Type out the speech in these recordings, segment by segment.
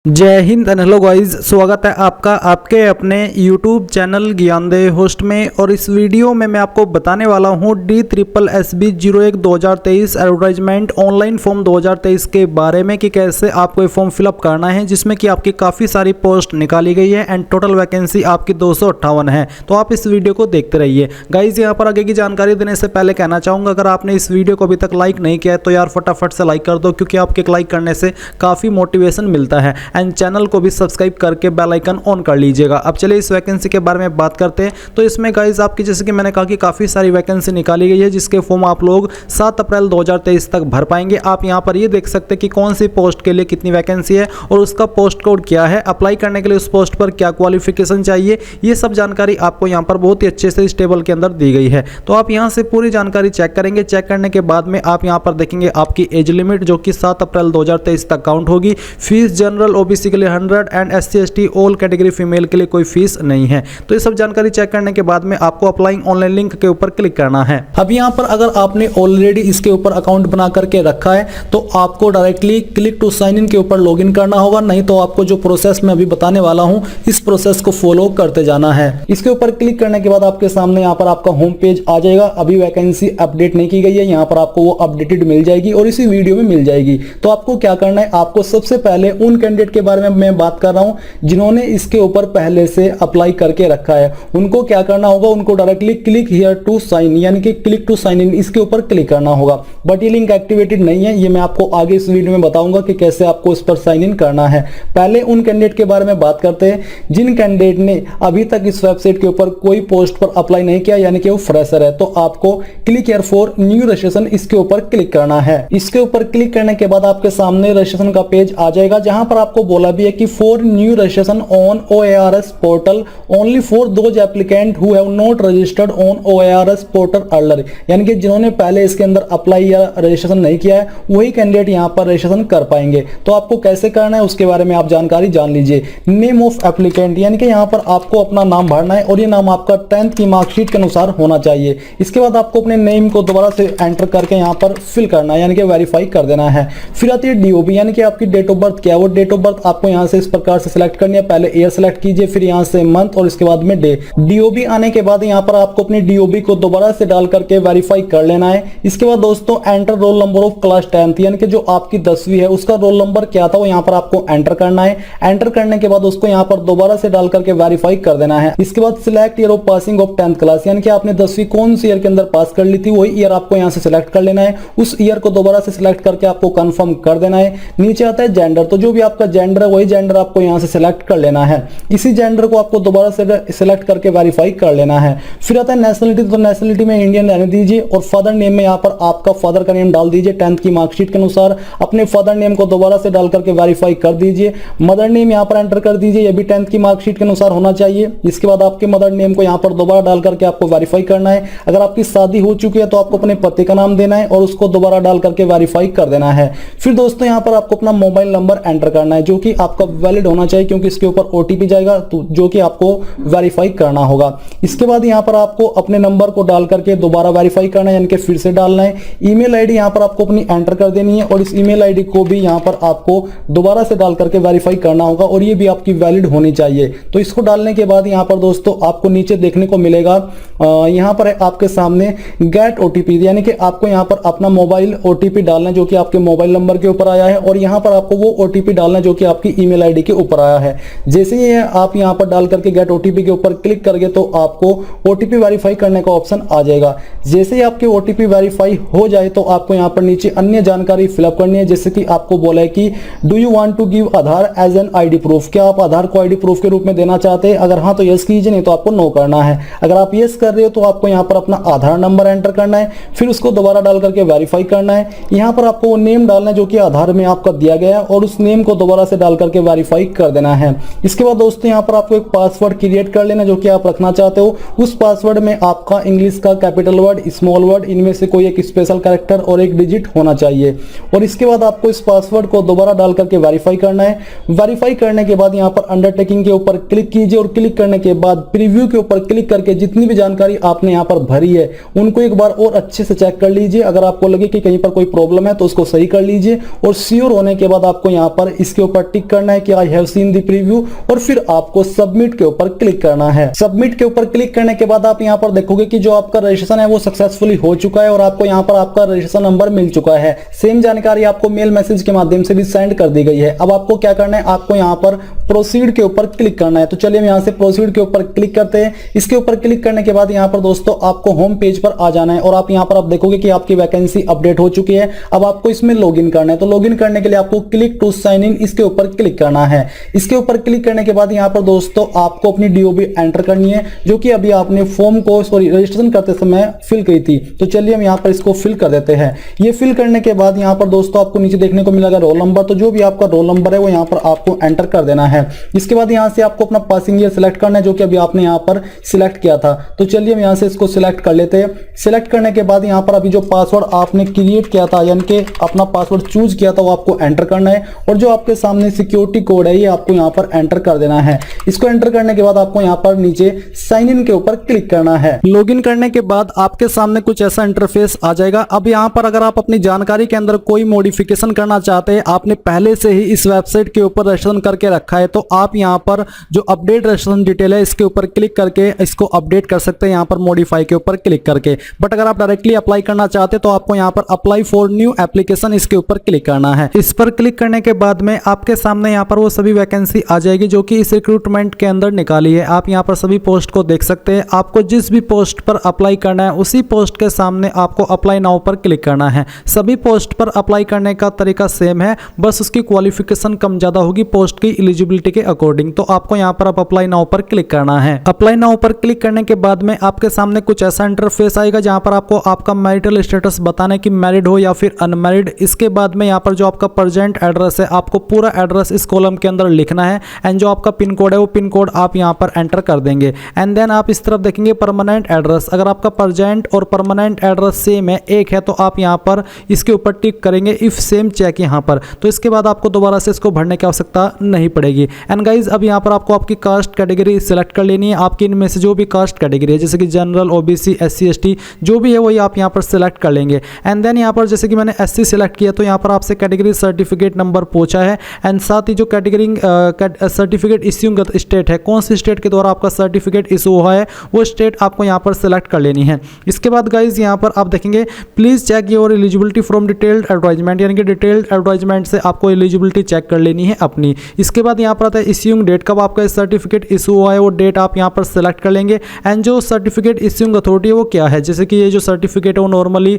जय Hind and hello guys, स्वागत है आपका आपके अपने YouTube चैनल ज्ञानदेह होस्ट में। और इस वीडियो में मैं आपको बताने वाला हूं DSSB01 2023 एडवर्टाइजमेंट ऑनलाइन फॉर्म 2023 के बारे में कि कैसे आपको ये फॉर्म फिलअप करना है, जिसमें कि आपकी काफ़ी सारी पोस्ट निकाली गई है एंड टोटल वैकेंसी आपकी 258 है। तो आप इस वीडियो को देखते रहिए। गाइज यहाँ पर आगे की जानकारी देने से पहले कहना चाहूँगा, अगर आपने इस वीडियो को अभी तक लाइक नहीं किया है तो यार फटाफट से लाइक कर दो, क्योंकि आपके लाइक करने से काफ़ी मोटिवेशन मिलता है। एंड चैनल को भी सब्सक्राइब करके बेल आइकन ऑन कर लीजिएगा। अब चलिए इस वैकेंसी के बारे में बात करते हैं। तो इसमें गाइस आपकी, जैसे कि मैंने कहा कि काफ़ी सारी वैकेंसी निकाली गई है, जिसके फॉर्म आप लोग 7 अप्रैल 2023 तक भर पाएंगे। आप यहां पर ये देख सकते हैं कि कौन सी पोस्ट के लिए कितनी वैकेंसी है और उसका पोस्ट कोड क्या है, अप्लाई करने के लिए उस पोस्ट पर क्या क्वालिफिकेशन चाहिए, ये सब जानकारी आपको यहाँ पर बहुत ही अच्छे से इस टेबल के अंदर दी गई है। तो आप यहाँ से पूरी जानकारी चेक करेंगे। चेक करने के बाद में आप यहाँ पर देखेंगे आपकी एज लिमिट, जो कि 7 अप्रैल 2023 तक काउंट होगी। फीस जनरल ओबीसी के लिए 100 and SC ST all category female के लिए कोई फीस नहीं है। तो ये सब जानकारी चेक करने के बाद में आपको अप्लाइंग ऑनलाइन लिंक के ऊपर क्लिक करना है। अब यहाँ पर अगर आपने ऑलरेडी इसके ऊपर अकाउंट बना करके रखा है तो आपको directly click to sign in के ऊपर लॉगिन करना होगा, नहीं तो आपको जो प्रोसेस मैं अभी बताने वाला हूँ इस प्रोसेस को फॉलो करते जाना है। इसके ऊपर क्लिक करने के बाद आपके सामने यहाँ पर आपका होम पेज आ जाएगा। अभी वैकेंसी अपडेट नहीं की गई है, यहाँ पर आपको वो अपडेटेड मिल जाएगी और इसी वीडियो में मिल जाएगी। तो आपको क्या करना है, आपको सबसे पहले उन कैंडिडेट के बारे में मैं बात कर रहा हूं जिन्होंने इसके ऊपर पहले से अप्लाई करके रखा है। उनको क्या करना होगा, उनको directly click here to sign, यानी कि क्लिक टू साइन इन, इसके ऊपर क्लिक करना होगा। बट ये लिंक एक्टिवेटेड नहीं है, ये मैं आपको आगे इस वीडियो में बताऊंगा कि कैसे आपको इस पर साइन इन करना है। पहले उन कैंडिडेट के बारे में बात करते हैं जिन कैंडिडेट ने अभी तक इस वेबसाइट के ऊपर कोई पोस्ट पर अप्लाई नहीं किया, यानी कि वो फ्रेशर है। तो आपको click here for new registration, इसके ऊपर क्लिक करना है। इसके ऊपर क्लिक करने के बाद आपके सामने रजिस्ट्रेशन का पेज आ जाएगा, जहां पर आपको बोला भी है कि for new registration on OARS portal only for those applicant who have not registered on OARS portal earlier, यानी कि जिन्होंने पहले इसके अंदर अप्लाई या रजिस्ट्रेशन नहीं किया है वही कैंडिडेट यहां पर रजिस्ट्रेशन कर पाएंगे। तो आपको कैसे करना है उसके बारे में आप जानकारी जान लीजिए। नेम ऑफ एप्लीकेंट, यानी कि यहां पर आपको अपना नाम भरना है और ये नाम आपका 10th की मार्कशीट के अनुसार होना चाहिए। इसके बाद आपको अपने नेम को दोबारा से एंटर करके यहां पर फिल करना है, यानी कि वेरीफाई कर देना है। फिर आती है DOB, यानी कि आपकी डेट ऑफ बर्थ क्या है। वो डेट ऑफ बर्थ आपको यहां से इस प्रकार से सिलेक्ट करनी है। पहले ईयर सेलेक्ट कीजिए, फिर यहां से मंथ और इसके बाद में डे। DOB आने के बाद यहां पर आपको अपनी DOB को दोबारा से डाल करके वेरीफाई कर लेना है। इसके बाद दोस्तों enter roll number of class 10th, यानी कि जो आपकी 10वीं है उसका रोल नंबर क्या था वो यहां पर आपको एंटर करना है। एंटर करने के बाद उसको यहां पर दोबारा से डाल करके वेरीफाई कर देना है। इसके बाद select year of passing of 10th class, यानी कि आपने 10वीं कौन सी ईयर के अंदर पास कर ली थी वही ईयर आपको यहां से सिलेक्ट कर लेना है। उस ईयर को दोबारा से सिलेक्ट करके आपको कंफर्म कर देना है। नीचे आता है जेंडर, तो जो भी आपका जेंडर है वही जेंडर आपको यहां से सिलेक्ट कर लेना है। इसी जेंडर को आपको दोबारा से सिलेक्ट करके वेरीफाई कर लेना है। फिर आता है नेशनलिटी, तो नेशनलिटी में इंडियन रहने दीजिए और फादर नेम में यहाँ पर आपका फादर का नेम डाल दीजिए 10th की मार्कशीट के अनुसार। अपने फादर नेम को दोबारा से डाल करके वेरीफाई कर दीजिए। मदर नेम यहाँ पर एंटर कर दीजिए, ये भी 10th की मार्कशीट के अनुसार होना चाहिए। इसके बाद आपके मदर नेम को यहाँ पर दोबारा डाल करके आपको वेरीफाई करना है। अगर आपकी शादी हो चुकी है तो आपको अपने पति का नाम देना है और उसको दोबारा डाल करके वेरीफाई कर देना है। फिर दोस्तों यहाँ पर आपको अपना मोबाइल नंबर एंटर करना है, जो कि आपका वैलिड होना चाहिए, क्योंकि इसके ऊपर OTP जाएगा जो कि आपको वेरीफाई करना होगा। इसके बाद यहां पर आपको अपने नंबर को डाल करके दोबारा वेरीफाई करना है, यानी कि फिर से डालना है। ईमेल आईडी यहां पर आपको अपनी एंटर कर देनी है और इस ईमेल आईडी को भी यहां पर आपको दोबारा से डाल करके वेरीफाई करना होगा और ये भी आपकी वैलिड होनी चाहिए। तो इसको डालने के बाद यहां पर दोस्तों आपको नीचे देखने को मिलेगा, यहां पर आपके सामने गेट OTP, यानी कि आपको यहां पर अपना मोबाइल OTP डालना है जो कि आपके मोबाइल नंबर के ऊपर आया है और यहां पर आपको वो OTP डालना है जो कि आपकी ईमेल आईडी के ऊपर आया है। जैसे ही आप यहां पर डाल करके गेट OTP के ऊपर क्लिक करेंगे तो आपको OTP वेरीफाई करने का ऑप्शन आ जाएगा। जैसे ही आपके OTP वेरीफाई हो जाए तो आपको यहां पर नीचे अन्य जानकारी फिलअप करनी है, जैसे कि आपको बोला है कि do you want to give Aadhaar as an ID proof, क्या आप आधार को ID प्रूफ के रूप में देना चाहते हैं। अगर हाँ तो यस कीजिए, नहीं तो आपको नो करना है। अगर आप यस कर रहे हो तो आपको यहां पर अपना आधार नंबर एंटर करना है, फिर उसको दोबारा डाल करके वेरीफाई करना है। यहां पर आपको वो नेम डालना है जो कि आधार में आपका दिया गया है और उस नेम को दोबारा से डाल करके वेरीफाई कर देना है। इसके बाद दोस्तों यहां पर आपको एक पासवर्ड क्रिएट कर लेना जो कि आप रखना चाहते हो। उस पासवर्ड में आपका इंग्लिश का कैपिटल वर्ड, स्मॉल वर्ड, इनमें से कोई एक स्पेशल कैरेक्टर और एक डिजिट होना चाहिए। और इसके बाद आपको इस पासवर्ड को दोबारा डाल करके वेरीफाई करना है। वेरीफाई करने के बाद यहाँ पर अंडरटेकिंग के ऊपर क्लिक कीजिए और क्लिक करने के बाद प्रीव्यू के ऊपर क्लिक करके जितनी भी जानकारी आपने यहाँ पर भरी है उनको एक बार और अच्छे से चेक कर लीजिए। अगर आपको लगे कि कहीं पर कोई प्रॉब्लम है तो उसको सही कर लीजिए और श्योर होने के बाद आपको यहाँ पर इसके ऊपर टिक करना है कि I have seen the preview और फिर आपको सबमिट के ऊपर क्लिक करना है। सबमिट के ऊपर क्लिक करने के बाद आप यहाँ पर देखोगे कि जो आपका रजिस्ट्रेशन है वो सक्सेसफुली हो चुका है और आपको यहाँ पर आपका रजिस्ट्रेशन नंबर मिल चुका है। सेम जानकारी आपको मेल मैसेज के माध्यम से भी सेंड कर दी गई है। अब आपको क्या करना है, आपको यहाँ पर प्रोसीड के ऊपर क्लिक करना है। तो चलिए हम यहाँ से प्रोसीड के ऊपर क्लिक करते हैं। इसके ऊपर क्लिक करने के बाद यहाँ पर दोस्तों आपको होम पेज पर आ जाना है और आप यहाँ पर आप देखोगे कि आपकी वैकेंसी अपडेट हो चुकी है। अब आपको इसमें लॉगिन करना है। तो लॉगिन करने के लिए आपको क्लिक टू साइन इन इसके ऊपर क्लिक करना है। इसके ऊपर क्लिक करने के बाद यहाँ पर दोस्तों आपको अपनी डीओबी एंटर करनी है, जो कि अभी आपने फॉर्म को रजिस्ट्रेशन करते समय फिल की थी। तो चलिए हम यहाँ पर इसको फिल कर देते हैं। ये फिल करने के बाद यहाँ पर दोस्तों आपको नीचे देखने को मिलेगा रोल नंबर। तो जो भी आपका रोल नंबर है वो यहाँ पर आपको एंटर कर देना है। इसके बाद यहाँ से आपको अपना पासिंग ईयर सिलेक्ट करना है, जो कि अभी आपने यहाँ पर सिलेक्ट किया था। तो चलिए हम यहाँ से इसको सिलेक्ट कर लेते हैं। सिलेक्ट करने के बाद यहाँ पर अभी जो पासवर्ड आपने क्रिएट किया था, यानी कि अपना पासवर्ड चूज किया था, वो आपको एंटर करना है और जो आपके सामने सिक्योरिटी कोड है ये आपको यहाँ पर एंटर कर देना है। इसको एंटर करने के बाद आपको यहाँ पर नीचे साइन इन के ऊपर क्लिक करना है। लॉगिन करने के बाद आपके सामने कुछ ऐसा इंटरफेस आ जाएगा। अब यहाँ पर अगर आप अपनी जानकारी के अंदर कोई मॉडिफिकेशन करना चाहते हैं, आपने पहले से ही इस वेबसाइट के ऊपर रजिस्ट्रेशन करके रखा है, तो आप यहाँ पर जो अपडेट रजिस्ट्रेशन डिटेल है इसके ऊपर क्लिक करके इसको अपडेट कर सकते हैं, यहाँ पर मॉडिफाई के ऊपर क्लिक करके। बट अगर आप डायरेक्टली अप्लाई करना चाहते हैं तो आपको यहाँ पर अप्लाई फॉर न्यू एप्लीकेशन इसके ऊपर क्लिक करना है। इस पर क्लिक करने के बाद में आपके सामने यहाँ पर वो सभी वैकेंसी आ जाएगी जो कि इस रिक्रूटमेंट के अंदर निकाली है। आप यहाँ पर सभी पोस्ट को देख सकते हैं। आपको जिस भी पोस्ट पर अप्लाई करना है उसी पोस्ट के सामने आपको अप्लाई नाउ पर क्लिक करना है। सभी पोस्ट पर अप्लाई करने का तरीका सेम है, बस उसकी क्वालिफिकेशन कम ज्यादा होगी पोस्ट की एलिजिबिलिटी के अकॉर्डिंग। तो आपको यहाँ पर अप्लाई नाउ पर क्लिक करना है। अप्लाई नाउ पर क्लिक करने के बाद में आपके सामने कुछ ऐसा इंटरफेस आएगा जहां पर आपको आपका मैरिटल स्टेटस बताना है कि मैरिड हो या फिर अनमैरिड। इसके बाद में यहाँ पर जो आपका प्रेजेंट एड्रेस है आपको पूरा एड्रेस इस कॉलम के अंदर लिखना है एंड जो आपका पिन कोड है वो पिन कोड आप यहाँ पर एंटर कर देंगे। एंड देन आप इस तरफ देखेंगे परमानेंट एड्रेस। अगर आपका प्रेजेंट और परमानेंट एड्रेस सेम है, एक है, तो आप यहाँ पर इसके ऊपर टिक करेंगे इफ सेम चेक यहाँ पर। तो इसके बाद आपको दोबारा से इसको भरने की आवश्यकता नहीं पड़ेगी। एंड गाइज अब यहाँ पर आपको आपकी कास्ट कैटेगरी सिलेक्ट कर लेनी है। आपकी इनमें से जो भी कास्ट कैटेगरी है जैसे कि जनरल, ओबीसी, एससी, एसटी जो भी है वही आप यहाँ पर सिलेक्ट कर लेंगे। एंड देन यहाँ पर जैसे कि मैंने एससी सिलेक्ट किया तो यहाँ पर आपसे कैटेगरी सर्टिफिकेट नंबर पूछा है एंड साथ ही जो कैटेगरी सर्टिफिकेट इश्यूइंग स्टेट है, कौन सी स्टेट के द्वारा आपका सर्टिफिकेट इशू हुआ है वो स्टेट आपको यहाँ पर सिलेक्ट कर लेनी है। इसके बाद गाइज यहाँ पर आप देखेंगे please check your eligibility from detailed advertisement, यानी कि डिटेल्ड एडवर्टाइजमेंट से आपको एलिजिबिलिटी चेक कर लेनी है अपनी। इसके बाद यहाँ पर आता है इश्यूइंग डेट, कब आपका सर्टिफिकेट इशू हुआ है वो डेट आप यहाँ पर सिलेक्ट कर लेंगे। एंड जो सर्टिफिकेट इश्यूइंग अथॉरिटी है वो क्या है, जैसे कि ये जो सर्टिफिकेट है वो नॉर्मली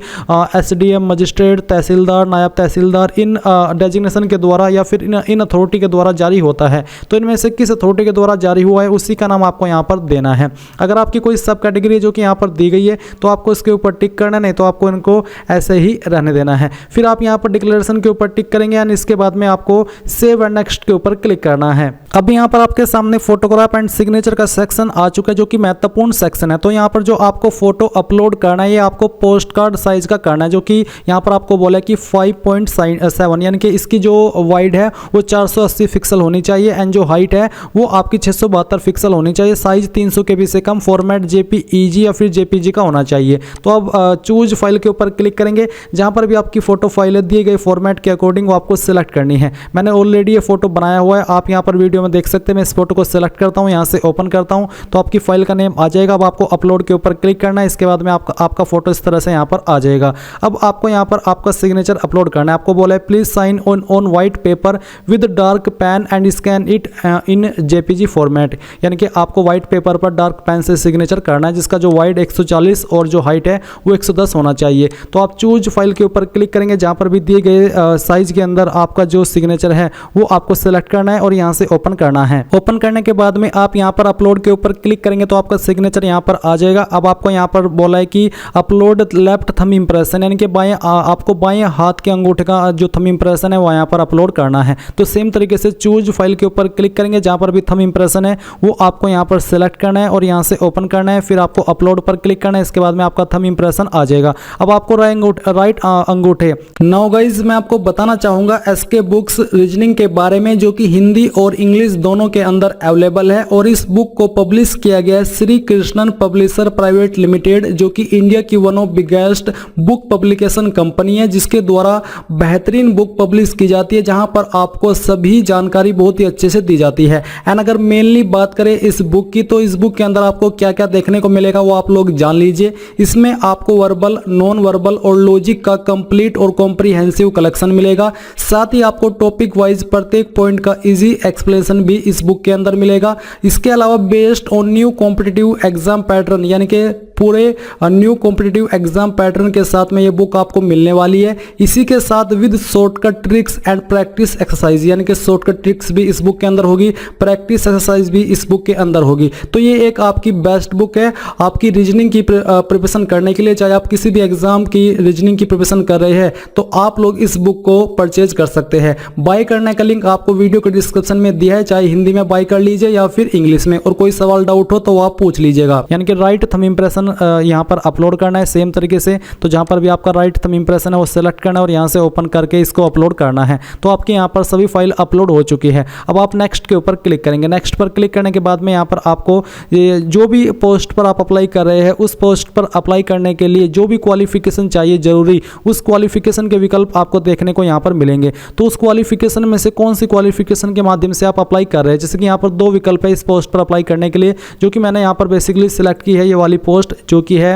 एसडीएम, मजिस्ट्रेट, तहसीलदार, नायब तहसीलदार इन डेजिग्नेशन के द्वारा या फिर इन अथॉरिटी के द्वारा जारी होता है। तो इनमें से किस अथॉरिटी के द्वारा जारी हुआ है उसी का नाम आपको यहाँ पर देना है। अगर आपकी कोई सब कैटेगरी जो कि यहाँ पर दी गई है तो आपको इसके ऊपर टिक करना, नहीं तो आपको इनको ऐसे ही रहने देना है। फिर आप यहाँ पर डिक्लेरेशन के ऊपर टिक करेंगे एंड इसके बाद में आपको सेव एंड नेक्स्ट के ऊपर क्लिक करना है। अब यहाँ पर आपके सामने फोटोग्राफ एंड सिग्नेचर का सेक्शन आ चुका है जो कि महत्वपूर्ण सेक्शन है। तो यहाँ पर जो आपको फोटो अपलोड करना है ये आपको पोस्ट कार्ड साइज का करना है, जो कि यहाँ पर आपको बोला है कि 5.7 यानी कि इसकी जो वाइड है वो 480 पिक्सल होनी चाहिए एंड जो हाइट है वो आपकी 672 पिक्सल होनी चाहिए। साइज 300 KB से कम, फॉर्मेट जेपीईजी या फिर जेपीजी का होना चाहिए। तो अब चूज फाइल के ऊपर क्लिक करेंगे, जहाँ पर भी आपकी फोटो फाइल दिए गए फॉर्मेट के अकॉर्डिंग वो आपको सिलेक्ट करनी है। मैंने ऑलरेडी ये फोटो बनाया हुआ है, आप यहाँ पर वीडियो में देख सकते हैं। मैं इस फोटो को सिलेक्ट करता हूँ, यहाँ से ओपन करता हूँ तो आपकी फाइल का नेम आ जाएगा। अब आपको अपलोड के ऊपर क्लिक करना है। इसके बाद में आपका फोटो इस तरह से यहाँ पर आ जाएगा। अब आपको यहाँ पर आपका सिग्नेचर अपलोड करना है। आपको बोला है please sign on white paper with dark pen and scan it in JPG format, यानी कि आपको व्हाइट पेपर पर डार्क पेन से सिग्नेचर करना है, जिसका जो वाइड 140 और जो हाइट है वो 110 होना चाहिए। तो आप चूज फाइल के ऊपर क्लिक करेंगे, जहाँ पर भी दिए गए साइज के अंदर आपका जो सिग्नेचर है वो आपको सिलेक्ट करना है और यहाँ से ओपन करना है। ओपन करने के बाद में आप यहाँ पर अपलोड के ऊपर क्लिक करेंगे तो आपका सिग्नेचर यहाँ पर आ जाएगा। अब आपको यहाँ पर बोला है कि अपलोड लेफ्ट थंब इंप्रेशन, यानी कि आपको बाएं हाथ के अंगूठे का जो थंब इंप्रेशन है वो यहाँ पर अपलोड करना है। तो सेम तरीके से चूज फाइल के ऊपर क्लिक करेंगे, जहाँ पर भी थंब इंप्रेशन है वो आपको यहाँ पर सिलेक्ट करना है और यहाँ से ओपन करना है। फिर आपको अपलोड पर क्लिक करना है। इसके बाद में आपका थंब इंप्रेशन आ जाएगा। अब आपको राइट अंगूठे। नाउ गाइज मैं आपको बताना चाहूंगा एसके बुक्स रीजनिंग के बारे में, जो कि हिंदी और इंग्लिश इंग्लिश दोनों के अंदर अवेलेबल है। और इस बुक को पब्लिश किया गया है Shri Krishnan publisher private limited, जो कि इंडिया की one of biggest book publication company है, जिसके द्वारा बेहतरीन बुक पब्लिश की जाती है, जहां पर आपको सभी जानकारी बहुत ही अच्छे से दी जाती है। एंड अगर मेनली बात करें इस बुक की, तो इस बुक के अंदर आपको क्या क्या देखने को मिलेगा वो आप लोग जान लीजिए। इसमें आपको वर्बल, नॉन वर्बल और लॉजिक का कंप्लीट और कॉम्प्रिहेंसिव कलेक्शन मिलेगा। साथ ही आपको टॉपिक वाइज प्रत्येक पॉइंट का इजी एक्सप्लेनेशन भी इस बुक के अंदर मिलेगा। इसके अलावा based on new competitive exam pattern, यानी कि पूरे न्यू कॉम्पिटिटिव एग्जाम पैटर्न के साथ में ये बुक आपको मिलने वाली है। इसी के साथ with shortcut tricks and practice exercise, यानी कि शॉर्टकट ट्रिक्स भी इस बुक के अंदर होगी, प्रैक्टिस एक्सरसाइज भी इस बुक के अंदर होगी। तो ये एक आपकी बेस्ट बुक है आपकी रीजनिंग की प्रिपरेशन करने के लिए। चाहे आप किसी भी एग्जाम की रीजनिंग की प्रिपरेशन कर रहे हैं तो आप लोग इस बुक को परचेज कर सकते हैं। बाय करने का लिंक आपको वीडियो के डिस्क्रिप्शन में दिया है, चाहे हिंदी में बाय कर लीजिए या फिर इंग्लिश में। और कोई सवाल डाउट हो तो आप पूछ लीजिएगा। यानी कि राइट थंब इंप्रेशन यहाँ पर अपलोड करना है सेम तरीके से। तो जहाँ पर भी आपका राइट थंब इंप्रेशन है वो सेलेक्ट करना है और यहाँ से ओपन करके इसको अपलोड करना है। तो आपके यहाँ पर सभी फाइल अपलोड हो चुकी है। अब आप नेक्स्ट के ऊपर क्लिक करेंगे। नेक्स्ट पर क्लिक करने के बाद में यहाँ पर आपको ये जो भी पोस्ट पर आप अप्लाई कर रहे हैं उस पोस्ट पर अप्लाई करने के लिए जो भी क्वालिफिकेशन चाहिए जरूरी, उस क्वालिफिकेशन के विकल्प आपको देखने को यहाँ पर मिलेंगे। तो उस क्वालिफिकेशन में से कौन सी क्वालिफिकेशन के माध्यम से आप अप्लाई कर रहे हैं, जैसे कि यहाँ पर दो विकल्प है इस पोस्ट पर अप्लाई करने के लिए, जो कि मैंने यहाँ पर बेसिकली सिलेक्ट की है ये वाली पोस्ट, जो कि है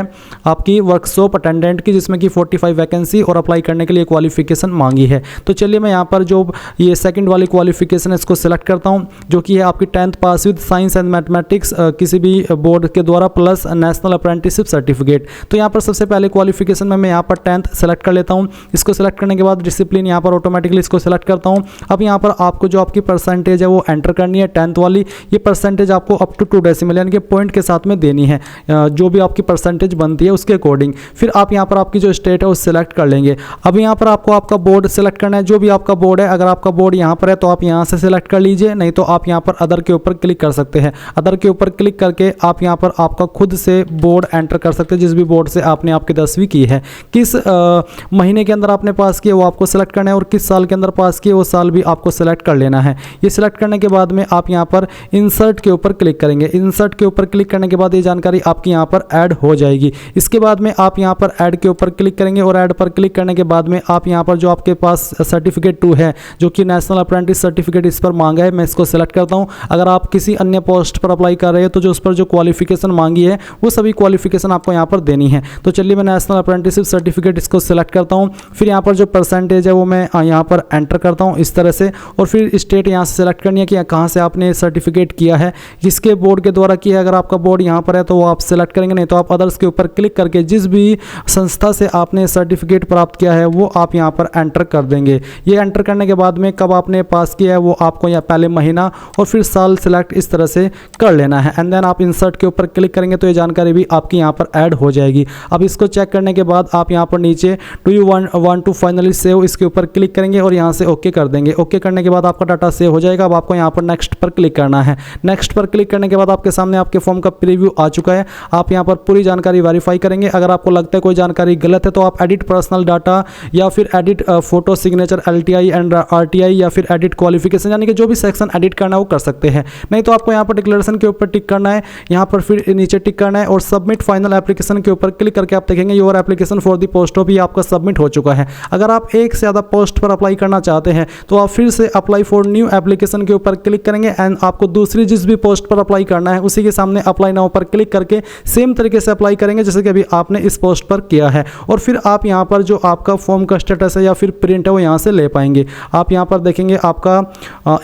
आपकी वर्कशॉप अटेंडेंट की, जिसमें कि 45 वैकेंसी और अप्लाई करने के लिए क्वालिफिकेशन मांगी है। तो चलिए मैं यहाँ पर जो ये सेकंड वाली क्वालिफिकेशन है इसको सिलेक्ट करता हूँ, जो कि है आपकी 10th pass with science and mathematics किसी भी बोर्ड के द्वारा प्लस नेशनल अप्रेंटिसशिप सर्टिफिकेट। तो यहाँ पर सबसे पहले क्वालिफिकेशन में मैं यहाँ पर 10th सेलेक्ट कर लेता हूँ। इसको सेलेक्ट करने के बाद डिसिप्लिन यहाँ पर ऑटोमेटिकली इसको सेलेक्ट करता हूँ। अब यहाँ पर आपको जो आपकी परसेंटेज है वो एंटर करनी है 10th वाली। ये परसेंटेज आपको अप टू 2 डेसिमल यानी कि पॉइंट के साथ में देनी है, जो भी आपकी परसेंटेज बनती है उसके अकॉर्डिंग। फिर आप यहाँ पर आपकी जो स्टेट है वो सिलेक्ट कर लेंगे। अब यहाँ पर आपको आपका बोर्ड सेलेक्ट करना है, जो भी आपका बोर्ड है। अगर आपका बोर्ड यहाँ पर है तो आप यहाँ से सिलेक्ट कर लीजिए, नहीं तो आप यहाँ पर अदर के ऊपर क्लिक कर सकते हैं। अदर के ऊपर क्लिक करके आप यहाँ पर आपका खुद से बोर्ड एंटर कर सकते हैं, जिस भी बोर्ड से आपने आपकी 10वीं की है। किस महीने के अंदर आपने पास किया वो आपको सेलेक्ट करना है और किस साल के अंदर पास किया वो साल भी आपको सेलेक्ट कर लेना है। ये सिलेक्ट करने के बाद में आप यहाँ पर इंसर्ट के ऊपर क्लिक करेंगे। इंसर्ट के ऊपर क्लिक करने के बाद ये जानकारी आपकी यहाँ पर ऐड हो जाएगी। इसके बाद में आप यहाँ पर ऐड के ऊपर क्लिक करेंगे और ऐड पर क्लिक करने के बाद में आप यहाँ पर जो आपके पास सर्टिफिकेट 2 है, जो कि नेशनल अप्रेंटिस सर्टिफिकेट इस पर मांगा है, मैं इसको सेलेक्ट करता हूँ। अगर आप किसी अन्य पोस्ट पर अप्लाई कर रहे हो तो जो उस पर जो क्वालिफिकेशन मांगी है वो सभी क्वालिफिकेशन आपको यहाँ पर देनी है। तो चलिए मैं नेशनल अप्रेंटिसशिप सर्टिफिकेट इसको सेलेक्ट करता हूँ। फिर यहाँ पर जो परसेंटेज है वो मैं यहाँ पर एंटर करता हूँ इस तरह से। और फिर स्टेट यहाँ से सेलेक्ट करनी है कि कहाँ से आपने सर्टिफिकेट किया है, जिसके बोर्ड के द्वारा किया है। अगर आपका बोर्ड यहाँ पर है तो वो आप सेलेक्ट करेंगे, नहीं तो आप अदर्स के ऊपर क्लिक करके जिस भी संस्था से आपने सर्टिफिकेट प्राप्त किया है वो आप यहाँ पर एंटर कर देंगे। ये एंटर करने के बाद में कब आपने पास किया है वो आपको यहाँ पहले महीना और फिर साल सेलेक्ट इस तरह से कर लेना है। एंड देन आप इंसर्ट के ऊपर क्लिक करेंगे तो ये जानकारी भी आपकी यहाँ पर ऐड हो जाएगी। अब इसको चेक करने के बाद आप यहाँ पर नीचे do you want to finally save, इसके ऊपर क्लिक करेंगे और यहाँ से ओके कर देंगे। ओके करने के बाद आपका डाटा सेव हो जाएगा। अब आपको यहाँ पर नेक्स्ट पर क्लिक करना है। नेक्स्ट पर क्लिक करने के बाद आपके सामने आपके फॉर्म का प्रीव्यू आ चुका है। आप यहाँ पर पूरी जानकारी वेरीफाई करेंगे। अगर आपको लगता है कोई जानकारी गलत है तो आप एडिट पर्सनल डाटा या फिर edit photo signature LTI and RTI या फिर एडिट क्वालिफिकेशन, यानी कि जो भी सेक्शन एडिट करना है वो कर सकते हैं। नहीं तो आपको यहाँ पर डिक्लेरेशन के ऊपर टिक करना है, यहाँ पर फिर नीचे टिक करना है और सबमिट फाइनल एप्लीकेशन के ऊपर क्लिक करके आप देखेंगे your application for the post of आपका सबमिट हो चुका है। अगर आप एक से ज़्यादा पोस्ट पर अप्लाई करना चाहते हैं तो आप फिर से अप्लाई फॉर न्यू एप्लीकेशन के ऊपर क्लिक करेंगे एंड आपको दूसरी जिस भी पोस्ट पर अप्लाई करना है उसी के सामने अप्लाई नाउ पर क्लिक करके सेम तरीके से अप्लाई करेंगे जैसे कि अभी आपने इस पोस्ट पर किया है। और फिर आप यहाँ पर जो आपका फॉर्म का स्टेटस है या फिर प्रिंट है वो यहाँ से ले पाएंगे। आप यहाँ पर देखेंगे आपका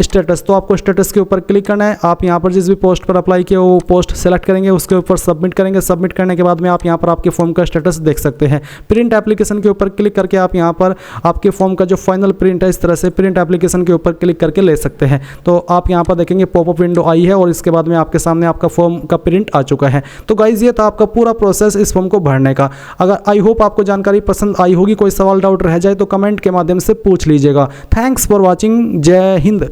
स्टेटस, तो आपको स्टेटस के ऊपर क्लिक करना है। आप यहाँ पर जिस भी पोस्ट पर अप्लाई किया वो पोस्ट सेलेक्ट करेंगे, उसके ऊपर सबमिट करेंगे। सबमिट करने के बाद में आप यहाँ पर आपके फॉर्म का स्टेटस देख सकते हैं। प्रिंट एप्लीकेशन के ऊपर क्लिक करके आप यहाँ पर आपके फॉर्म का जो फाइनल प्रिंट है इस तरह से प्रिंट एप्लीकेशन के ऊपर क्लिक करके ले सकते हैं। तो आप यहाँ पर देखेंगे पॉपअप विंडो आई है और इसके बाद में आपके सामने आपका फॉर्म का प्रिंट आ चुका है। तो गाइज ये था आपका पूरा प्रोसेस इस फॉर्म को भरने का। अगर आई होप आपको जानकारी पसंद आई होगी, कोई सवाल डाउट रह जाए तो कमेंट के माध्यम से पूछ लीजिएगा। Thanks for watching. जय हिंद।